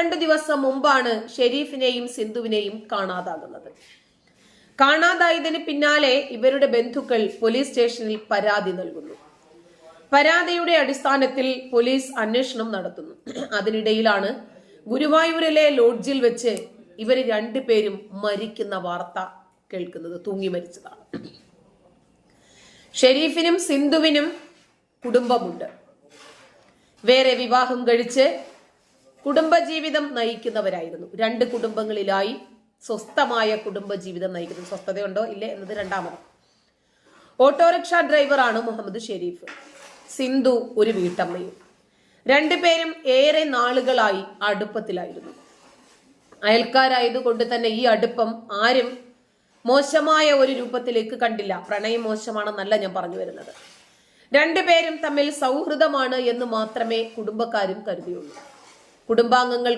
12 ദിവസം മുമ്പാണ് ഷെരീഫിനെയും സിന്ധുവിനെയും കാണാതാകുന്നത്. കാണാതായതിന് പിന്നാലെ ഇവരുടെ ബന്ധുക്കൾ പോലീസ് സ്റ്റേഷനിൽ പരാതി നൽകുന്നു. പരാതിയുടെ അടിസ്ഥാനത്തിൽ പോലീസ് അന്വേഷണം നടത്തുന്നു. അതിനിടയിലാണ് ഗുരുവായൂരിലെ ലോഡ്ജിൽ വെച്ച് ഇവർ രണ്ടുപേരും മരിക്കുന്ന വാർത്ത കേൾക്കുന്നത്. തൂങ്ങി മരിച്ചതാണ്. ഷെരീഫിനും സിന്ധുവിനും കുടുംബമുണ്ട്. വേറെ വിവാഹം കഴിച്ച് കുടുംബജീവിതം നയിക്കുന്നവരായിരുന്നു. 2 കുടുംബങ്ങളിലായി സ്വസ്ഥമായ കുടുംബജീവിതം നയിക്കുന്നത്. സ്വസ്ഥതയുണ്ടോ ഇല്ലേ എന്നത് രണ്ടാമത്. ഓട്ടോറിക്ഷ ഡ്രൈവറാണ് മുഹമ്മദ് ഷെരീഫ്. സിന്ധു ഒരു വീട്ടമ്മയും. 2 പേരും ഏറെ നാളുകളായി അടുപ്പത്തിലായിരുന്നു. അയൽക്കാരായതുകൊണ്ട് തന്നെ ഈ അടുപ്പം ആരും മോശമായ ഒരു രൂപത്തിലേക്ക് കണ്ടില്ല. പ്രണയം മോശമാണെന്നല്ല ഞാൻ പറഞ്ഞു വരുന്നത്. 2 പേരും തമ്മിൽ സൗഹൃദമാണ് എന്ന് മാത്രമേ കുടുംബക്കാരും കരുതിയുള്ളൂ. കുടുംബാംഗങ്ങൾ